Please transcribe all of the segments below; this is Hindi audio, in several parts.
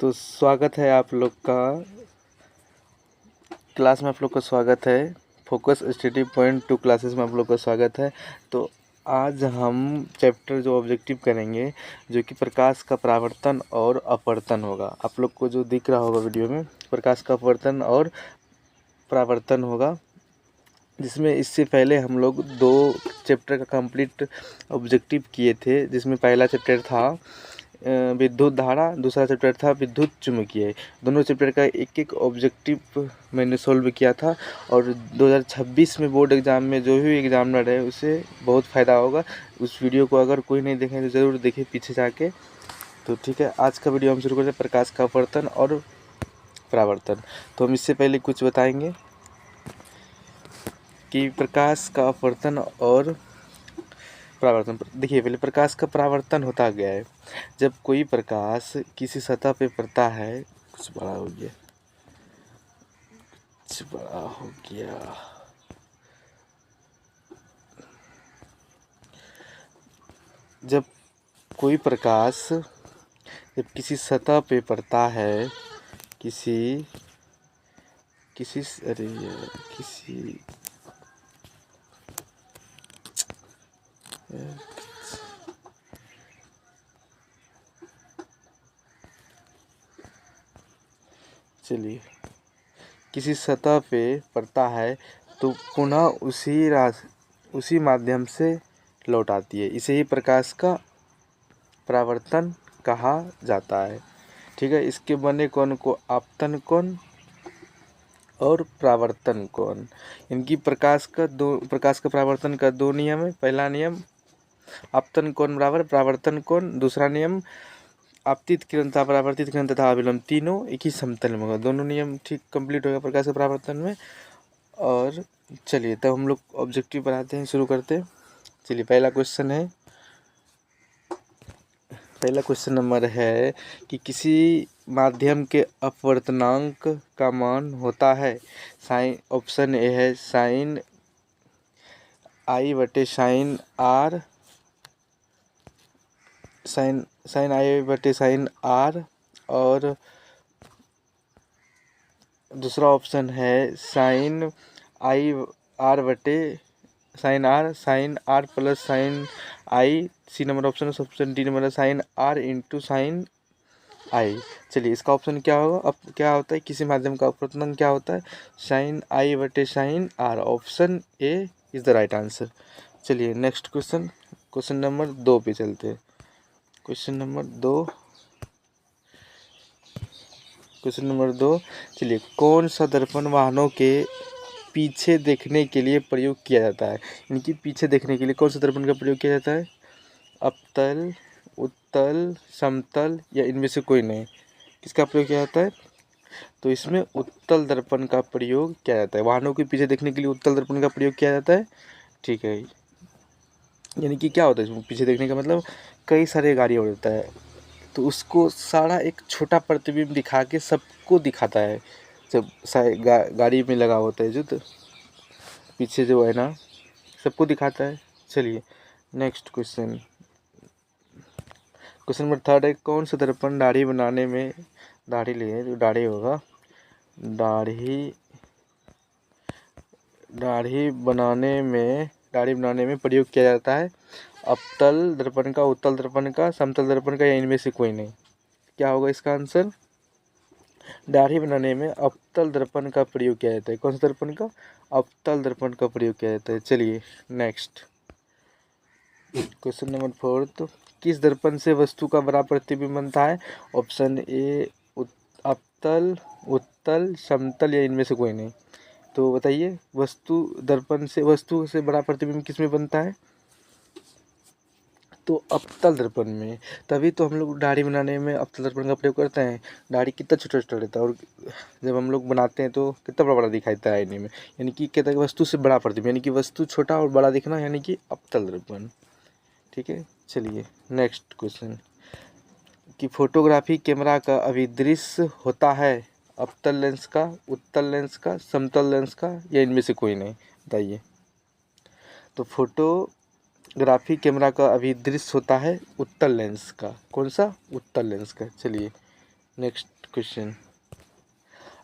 तो स्वागत है आप लोग का क्लास में। आप लोग का स्वागत है फोकस स्टडी पॉइंट 2 क्लासेस में आप लोग का स्वागत है। तो आज हम चैप्टर जो ऑब्जेक्टिव करेंगे जो कि प्रकाश का परावर्तन और अपवर्तन होगा। आप लोग को जो दिख रहा होगा वीडियो में प्रकाश का अपवर्तन और परावर्तन होगा, जिसमें इससे पहले हम लोग 2 चैप्टर का कंप्लीट ऑब्जेक्टिव किए थे। जिसमें पहला चैप्टर था विद्युत धारा, दूसरा चैप्टर था विद्युत चुम्बकीय। दोनों चैप्टर का एक एक ऑब्जेक्टिव मैंने सॉल्व किया था और 2026 में बोर्ड एग्ज़ाम में जो भी एग्जामिनर है उसे बहुत फ़ायदा होगा। उस वीडियो को अगर कोई नहीं देखे तो ज़रूर देखे पीछे जाके। तो ठीक है, आज का वीडियो हम शुरू करते हैं प्रकाश का अपवर्तन और परावर्तन। तो हम इससे पहले कुछ बताएंगे कि प्रकाश का अपवर्तन और परावर्तन। देखिए, पहले प्रकाश का परावर्तन होता गया है जब कोई प्रकाश किसी सतह पे पड़ता है। कुछ बड़ा हो गया, कुछ बड़ा हो गया। जब कोई प्रकाश जब किसी सतह पे पड़ता है, किसी अरे यार, चलिए, किसी सतह पे पड़ता है तो पुनः उसी माध्यम से लौट आती है। इसे ही प्रकाश का परावर्तन कहा जाता है। ठीक है, इसके बने कोण को आपतन कोण और परावर्तन कोण। इनकी प्रकाश का परावर्तन का 2 नियम है। पहला नियम आपतन कोण बराबर परावर्तन कोण, दूसरा नियम आपतित किरणता परावर्तित किरण तथा अभिलंब, तीनों एक ही समतल में होगा। दोनों नियम ठीक कंप्लीट होगा प्रकाश के परावर्तन में। और चलिए तब हम लोग ऑब्जेक्टिव बनाते हैं, शुरू करते हैं। चलिए, पहला क्वेश्चन नंबर है कि किसी माध्यम के अपवर्तनांक का मान होता है साइन। ऑप्शन ए है साइन आई बटे साइन आर, साइन आई बटे साइन आर, और दूसरा ऑप्शन है साइन आई आर बटे sine R plus sine I. C number option है। ऑप्शन डी नंबर है sine R into sine I. चलिए, इसका ऑप्शन क्या होगा? अब क्या होता है, किसी माध्यम का अपवर्तन क्या होता है? साइन आई बटे sine R. Option A is the right answer. चलिए नेक्स्ट क्वेश्चन नंबर 2 पे चलते हैं। Question number 2। चलिए, कौन सा दर्पण वाहनों के पीछे देखने के लिए प्रयोग किया जाता है? इनकी पीछे देखने के लिए कौन सा दर्पण का प्रयोग किया जाता है? अवतल, उत्तल, समतल या इनमें से कोई नहीं? किसका प्रयोग किया जाता है? तो इसमें उत्तल दर्पण का प्रयोग किया जाता है। वाहनों के पीछे देखने के लिए उत्तल दर्पण का प्रयोग किया जाता है। ठीक है, यानी कि क्या होता है इसमें पीछे देखने का मतलब, कई सारे गाड़ी उड़ता है तो उसको सारा एक छोटा प्रतिबिंब दिखा के सबको दिखाता है। जब गाड़ी में लगा होता है जो, तो पीछे जो है ना सबको दिखाता है। चलिए नेक्स्ट क्वेश्चन नंबर 3 है, कौन सा दर्पण दाढ़ी बनाने में दाढ़ी होगा, दाढ़ी बनाने में प्रयोग किया जाता है? अवतल दर्पण का, उत्तल दर्पण का, समतल दर्पण का या इनमें से कोई नहीं? क्या होगा इसका आंसर? दाढ़ी बनाने में अवतल दर्पण का प्रयोग किया जाता है। कौन सा दर्पण का? अवतल दर्पण का प्रयोग किया जाता है। चलिए नेक्स्ट क्वेश्चन नंबर 4। तो किस दर्पण से वस्तु का बड़ा प्रतिबिंब बनता है? ऑप्शन ए अवतल, उत्तल, समतल या इनमें से कोई नहीं? तो बताइए, वस्तु से बड़ा प्रतिबिंब किस में बनता है? तो अवतल दर्पण में। तभी तो हम लोग दाढ़ी बनाने में अवतल दर्पण का प्रयोग करते हैं। दाढ़ी कितना छोटा छोटा रहता है और जब हम लोग बनाते हैं तो कितना बड़ा बड़ा दिखाई देता है आईने में। यानी कि कहता है कि वस्तु से बड़ा प्रतिबिंब, यानी कि वस्तु छोटा और बड़ा दिखना, यानी कि अवतल दर्पण। ठीक है, चलिए नेक्स्ट क्वेश्चन कि फोटोग्राफी कैमरा का अभिदृश्य होता है अवतल लेंस का, उत्तल लेंस का, समतल लेंस का या इनमें से कोई नहीं? बताइए। तो फोटोग्राफी कैमरा का अभिदृश्य होता है उत्तल लेंस का। कौन सा? उत्तल लेंस का। चलिए नेक्स्ट क्वेश्चन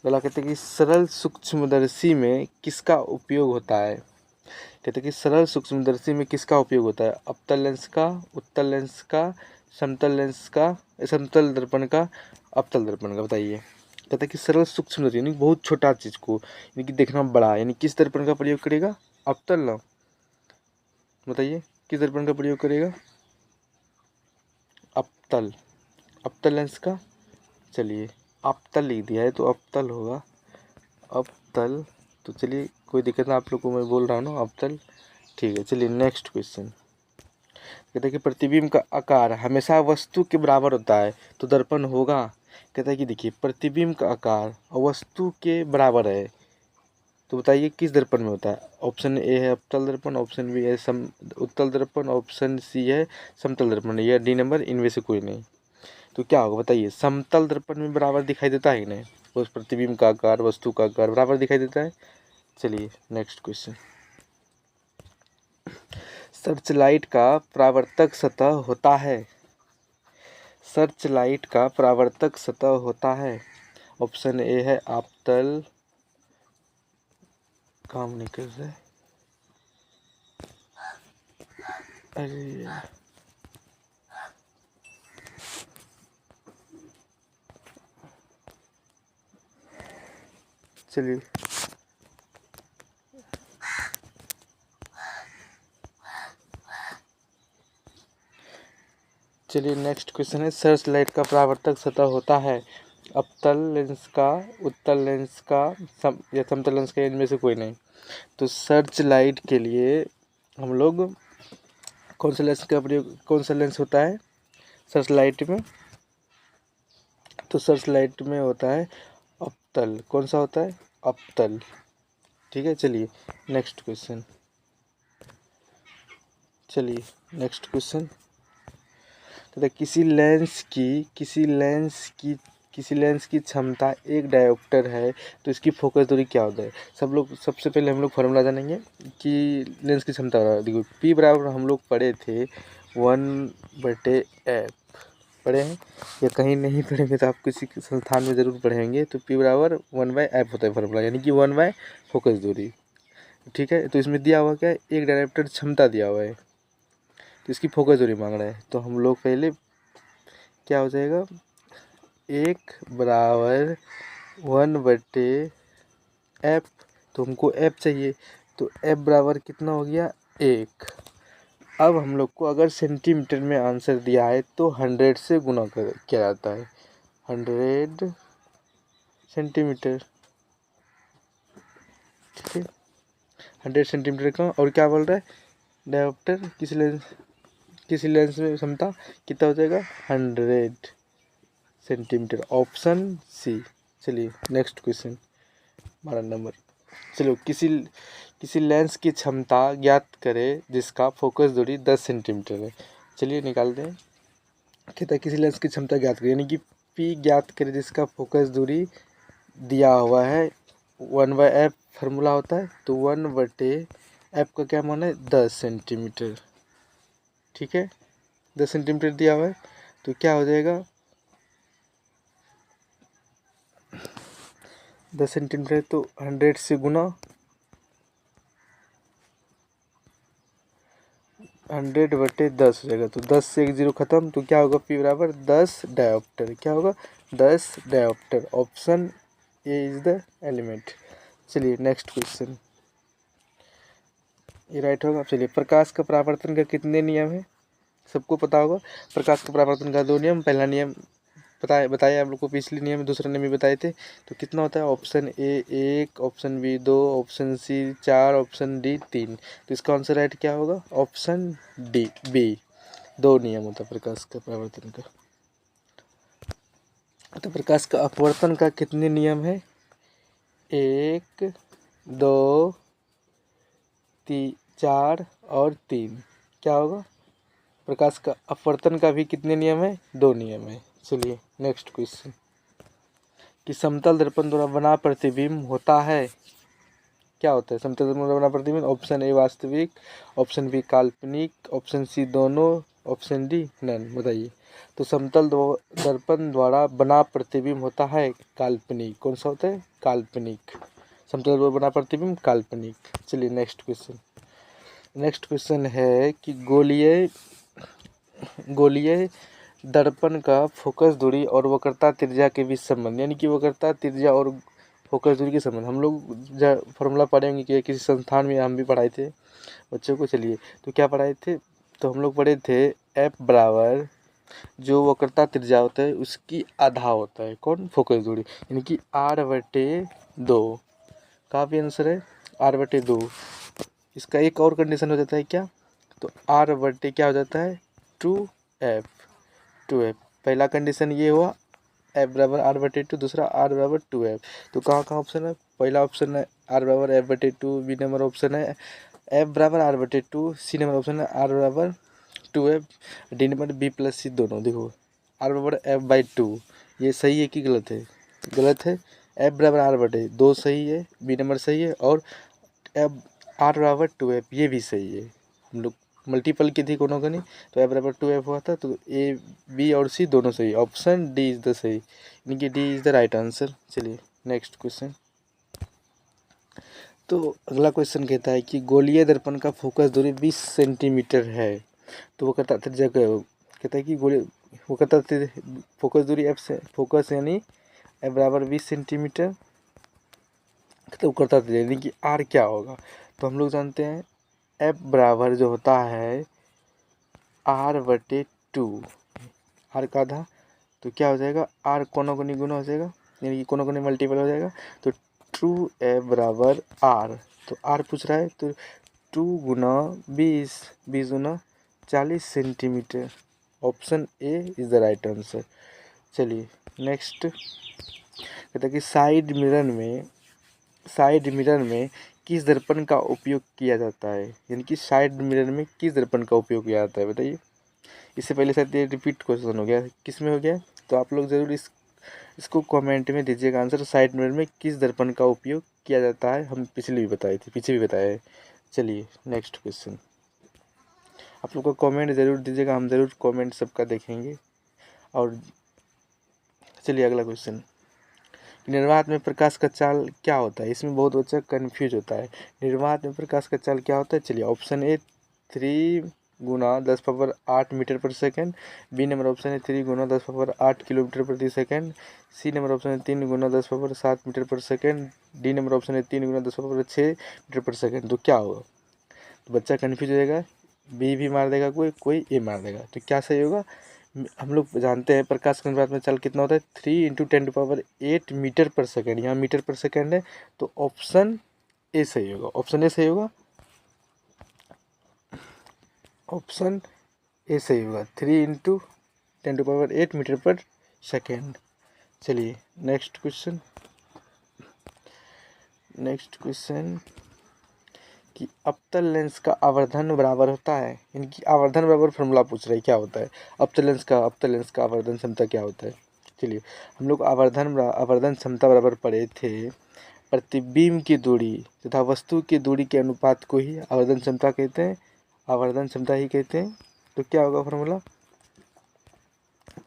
अगला कहते हैं कि सरल सूक्ष्मदर्शी में किसका उपयोग होता है। कहते हैं कि सरल सूक्ष्मदर्शी में किसका उपयोग होता है। अवतल लेंस का, उत्तल लेंस का, समतल लेंस का, समतल दर्पण का, अवतल दर्पण का। बताइए। कहता है कि सरल सूक्ष्मदर्शी यानी बहुत छोटा चीज को यानी कि देखना बड़ा यानी किस दर्पण का प्रयोग करेगा। अवतल ना। बताइए किस दर्पण का प्रयोग करेगा। अवतल। अवतल लेंस का। चलिए अवतल लिख दिया है तो अवतल होगा। अवतल। तो चलिए कोई दिक्कत ना, आप लोग को मैं बोल रहा हूँ ना अवतल। ठीक है चलिए नेक्स्ट क्वेश्चन। कहता है कि प्रतिबिंब का आकार हमेशा वस्तु के बराबर होता है तो दर्पण होगा। कहता है कि देखिए प्रतिबिंब का आकार वस्तु के बराबर है तो बताइए किस दर्पण में होता है। ऑप्शन ए है अवतल दर्पण, ऑप्शन बी है उत्तल दर्पण, ऑप्शन सी है समतल दर्पण या डी नंबर इनमें से कोई नहीं। तो क्या होगा बताइए। समतल दर्पण में बराबर दिखाई देता है कि नहीं। उस प्रतिबिंब का आकार वस्तु का आकार बराबर दिखाई देता है। चलिए नेक्स्ट क्वेश्चन। सर्चलाइट का परावर्तक सतह होता है। सर्चलाइट का परावर्तक सतह होता है। ऑप्शन ए है आपतल। काम नहीं कर रहा है। अरे चलिए चलिए नेक्स्ट क्वेश्चन है। सर्च लाइट का परावर्तक सतह होता है अवतल लेंस का, उत्तल लेंस का, या समतल लेंस का, इनमें से कोई नहीं। तो सर्च लाइट के लिए हम लोग कौन सा लेंस का प्रयोग, कौन सा लेंस होता है सर्च लाइट में। तो सर्च लाइट में होता है अवतल। कौन सा होता है अवतल। ठीक है चलिए नेक्स्ट क्वेश्चन। चलिए नेक्स्ट क्वेश्चन। तो किसी लेंस की क्षमता एक डायोप्टर है तो इसकी फोकस दूरी क्या होता है। सबसे पहले हम लोग फॉर्मूला जानेंगे कि लेंस की क्षमता। देखो पी बराबर हम लोग पढ़े थे 1/f पढ़े हैं या कहीं नहीं पढ़ेंगे तो आप किसी संस्थान में ज़रूर पढ़ेंगे। तो पी बराबर 1/f होता है फॉर्मूला यानी कि 1/, फोकस दूरी। ठीक है तो इसमें दिया हुआ क्या है, एक डायोप्टर क्षमता दिया हुआ है तो इसकी फोकस दूरी मांग रहा है। तो हम लोग पहले क्या हो जाएगा, एक बराबर 1/f। तो हमको f चाहिए तो f बराबर कितना हो गया 1। अब हम लोग को अगर सेंटीमीटर में आंसर दिया है तो 100 से गुना किया जाता है। 100 सेंटीमीटर। ठीक है 100 सेंटीमीटर का। और क्या बोल रहा है डायोप्टर किसी लेंस में क्षमता कितना हो जाएगा 100 सेंटीमीटर। Option C. चलिए नेक्स्ट क्वेश्चन 12 नंबर। चलो किसी लेंस की क्षमता ज्ञात करें जिसका फोकस दूरी 10 सेंटीमीटर है। चलिए निकालते हैं। कहता है किसी लेंस की क्षमता ज्ञात करें यानी कि पी ज्ञात करें जिसका फोकस दूरी दिया हुआ है 1/f फार्मूला होता है। तो 1/f का क्या मान है 10 सेंटीमीटर। ठीक है 10 सेंटीमीटर दिया हुआ है तो क्या हो जाएगा 10 सेंटीमीटर तो 100 से गुना 100/10 हो जाएगा। तो 10 से एक जीरो खत्म तो क्या होगा पी बराबर 10 डायोप्टर। क्या होगा 10 dioptre. Option A is the element. चलिए नेक्स्ट क्वेश्चन। ये राइट होगा। चलिए प्रकाश का परावर्तन का कितने नियम है सबको पता होगा। प्रकाश का परावर्तन का 2 नियम। पहला नियम बताया आप लोग को पिछले नियम में, दूसरे नियम भी बताए थे। तो कितना होता है option A 1, option B 2, option C 4, option D 3। तो इसका आंसर राइट क्या होगा ऑप्शन डी बी। 2 नियम होता है प्रकाश का परावर्तन का। तो प्रकाश का अपवर्तन का कितने नियम है 1, 2, 4 और 3। क्या होगा प्रकाश का अपवर्तन का भी कितने नियम है 2 नियम है। चलिए नेक्स्ट क्वेश्चन। कि समतल दर्पण द्वारा बना प्रतिबिंब होता है। क्या होता है समतल दर्पण द्वारा बना प्रतिबिंब। ऑप्शन ए वास्तविक, ऑप्शन बी काल्पनिक, ऑप्शन सी दोनों, ऑप्शन डी नन। बताइए तो समतल दर्पण द्वारा बना प्रतिबिंब होता है काल्पनिक। कौन सा होता है? काल्पनिक। समतल द्वारा बना प्रतिबिंब काल्पनिक। चलिए नेक्स्ट क्वेश्चन है कि गोलीय दर्पण का फोकस दूरी और वक्रता त्रिज्या के बीच संबंध, यानी कि वक्रता त्रिज्या और फोकस दूरी के संबंध हम लोग फॉर्मूला पढ़ेंगे कि किसी संस्थान में हम भी पढ़ाए थे बच्चों को। चलिए तो क्या पढ़ाए थे? तो हम लोग पढ़े थे एफ बराबर जो वक्रता त्रिज्या होता है उसकी आधा होता है कौन? फोकस दूरी, यानी कि r/2। कहाँ पे आंसर है? r/2। इसका एक और कंडीशन हो जाता है क्या? तो r/, क्या हो जाता है? 2f। पहला कंडीशन ये हुआ f बराबर r/2, दूसरा r बराबर 2f। तो कहाँ ऑप्शन है? पहला ऑप्शन है r बराबर f/2, बी नंबर ऑप्शन है f बराबर r/2, सी नंबर ऑप्शन है r बराबर 2f, D number b plus c दोनों। देखो r बराबर f/2 ये सही है कि गलत है? गलत है। f बराबर r/2 सही है, बी नंबर सही है, और f r बराबर 2f ये भी सही है। हम लोग मल्टीपल की थी कोनो का नहीं, तो f बराबर 2f हुआ था, तो ए बी और सी दोनों सही। ऑप्शन डी इज द सही, यानी कि D is the right answer. चलिए नेक्स्ट क्वेश्चन। तो अगला क्वेश्चन कहता है कि गोलीय दर्पण का फोकस दूरी 20 सेंटीमीटर है, तो वो कहता त्रिज्या कहता है कि वो कहता फोकस दूरी एफ से फोकस यानी एफ बराबर 20 सेंटीमीटर, तो वो करता त्रिज्या यानी कि आर क्या होगा? तो हम लोग जानते हैं एफ बराबर जो होता है r/2, आर का आधा, तो क्या हो जाएगा? आर कोनों कोनी गुना हो जाएगा, यानी कि कोनों कोनी मल्टीपल हो जाएगा। तो 2f बराबर आर, तो आर पूछ रहा है, तो 2 गुना 20, 20 गुना 40 centimetre. Option A is the right answer. चलिए नेक्स्ट कहता है कि साइड मिरर में किस दर्पण का उपयोग किया जाता है, यानी कि साइड मिरर में किस दर्पण का उपयोग किया जाता है बताइए। इससे पहले शायद ये रिपीट क्वेश्चन हो गया, किस में हो गया? तो आप लोग ज़रूर इसको कमेंट में दीजिएगा आंसर। साइड मिरर में किस दर्पण का उपयोग किया जाता है? हम पीछे भी बताए हैं। चलिए नेक्स्ट क्वेश्चन, आप लोग को कमेंट ज़रूर दीजिएगा, हम ज़रूर कमेंट सबका देखेंगे। और चलिए अगला क्वेश्चन, निर्वात में प्रकाश का चाल क्या होता है? इसमें बहुत बच्चा कन्फ्यूज होता है। निर्वात में प्रकाश का चाल क्या होता है? चलिए ऑप्शन ए 3 गुना 10⁸ मीटर पर सेकेंड, बी नंबर ऑप्शन है 3 गुना 10⁸ किलोमीटर प्रति सेकेंड, सी नंबर ऑप्शन है 3 गुना 10⁸ मीटर पर सेकेंड, डी नंबर ऑप्शन है 3 गुना 10⁶ मीटर पर सेकेंड। तो क्या होगा? तो बच्चा कन्फ्यूज हो जाएगा, बी भी मार देगा, कोई ए मार देगा। तो क्या सही होगा? हम लोग जानते हैं प्रकाश की अनुपात में चाल कितना होता है? 3 × 10⁸ मीटर पर सेकेंड, यहाँ मीटर पर सेकेंड है, तो ऑप्शन ए सही होगा। ऑप्शन ए सही होगा, ऑप्शन ए सही होगा, 3 × 10⁸ मीटर पर सेकेंड। चलिए नेक्स्ट क्वेश्चन कि अवतल लेंस का आवर्धन बराबर होता है, यानी कि आवर्धन बराबर फॉर्मूला पूछ रहे हैं, क्या होता है? अवतल लेंस का आवर्धन क्षमता क्या होता है? चलिए हम लोग आवर्धन क्षमता बराबर पढ़े थे प्रतिबिंब की दूरी तथा वस्तु की दूरी के अनुपात को ही आवर्धन क्षमता कहते हैं, आवर्धन क्षमता ही कहते हैं। तो क्या होगा फॉर्मूला?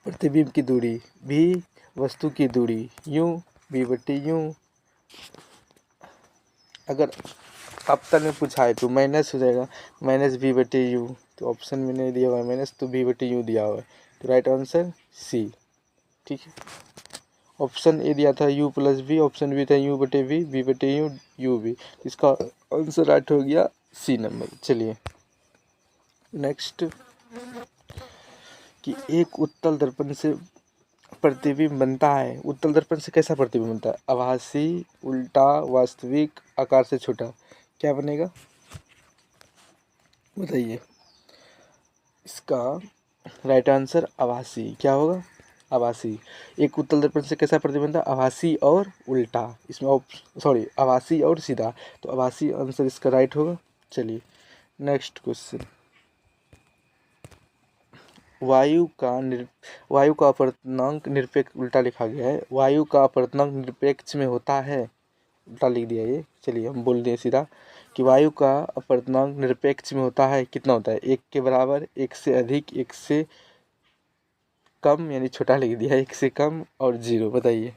प्रतिबिंब की दूरी भी वस्तु की दूरी यूं v/u। अगर अवतल में पूछा है तो माइनस हो जाएगा, -v/u। तो ऑप्शन में नहीं दिया हुआ है माइनस, तो v/u दिया हुआ है, तो राइट आंसर सी। ठीक है, ऑप्शन ए दिया था u + v, ऑप्शन बी था u/v, v/u, u/v। इसका आंसर राइट हो गया सी नंबर। चलिए नेक्स्ट कि एक उत्तल दर्पण से प्रतिबिंब बनता है। उत्तल दर्पण से कैसा प्रतिबिंब बनता है? आभासी, उल्टा, वास्तविक, आकार से छोटा। क्या बनेगा बताइए? इसका राइट आंसर आभासी। क्या होगा? आभासी। एक उत्तल दर्पण से कैसा प्रतिबिंब बनता है? आभासी और उल्टा। इसमें आभासी और सीधा, तो आभासी आंसर इसका राइट होगा। चलिए नेक्स्ट क्वेश्चन, वायु का अपवर्तनांक निरपेक्ष, उल्टा लिखा गया है, वायु का अपवर्तनांक निरपेक्ष में होता है, उल्टा लिख दिया ये। चलिए हम बोल दें सीधा कि वायु का अपवर्तनांक निरपेक्ष में होता है, कितना होता है? 1 के बराबर, 1 से अधिक, 1 से कम यानी छोटा लिख दिया, 1 से कम और 0। बताइए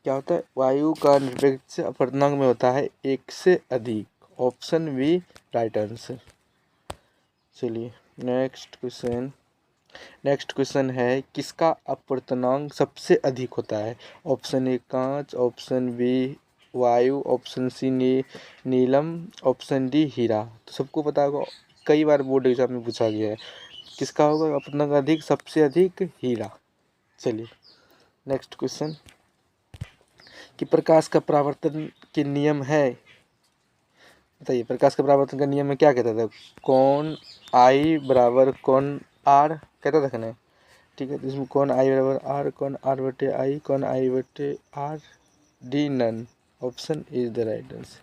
क्या होता है? वायु का निरपेक्ष अपवर्तनांक में होता है 1 से अधिक। Option B right answer. चलिए नेक्स्ट क्वेश्चन है किसका अपवर्तनांक सबसे अधिक होता है? ऑप्शन ए कांच, ऑप्शन बी वायु, ऑप्शन सी नीलम, ऑप्शन डी हीरा। तो सबको पता होगा, कई बार बोर्ड एग्जाम में पूछा गया है। किसका होगा अपवर्तनांक अधिक? सबसे अधिक हीरा। चलिए नेक्स्ट क्वेश्चन कि प्रकाश का परावर्तन के नियम है। बताइए प्रकाश का परावर्तन का नियम में क्या कहता था? कौन आई बराबर कौन आर कहता था ना? ठीक है, तो इसमें कौन आई बराबर आर, कौन आर बटे आई, कौन आई बटे R, D none. Option is the right answer.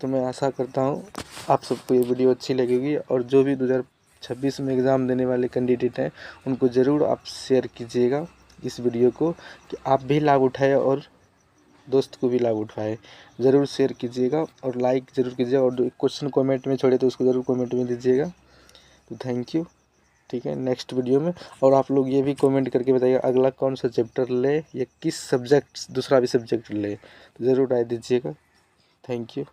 तो मैं आशा करता हूँ आप सबको ये वीडियो अच्छी लगेगी, और जो भी 2026 में एग्ज़ाम देने वाले कैंडिडेट हैं उनको ज़रूर आप शेयर कीजिएगा इस वीडियो को, कि आप भी लाभ उठाए और दोस्त को भी लाभ उठाए। ज़रूर शेयर कीजिएगा और लाइक ज़रूर कीजिएगा, और जो क्वेश्चन कमेंट में छोड़े तो उसको ज़रूर कमेंट में दीजिएगा। तो थैंक यू। ठीक है, नेक्स्ट वीडियो में और आप लोग ये भी कमेंट करके बताइए अगला कौन सा चैप्टर ले या किस सब्जेक्ट दूसरा भी सब्जेक्ट ले, तो ज़रूर राय दीजिएगा। Thank you.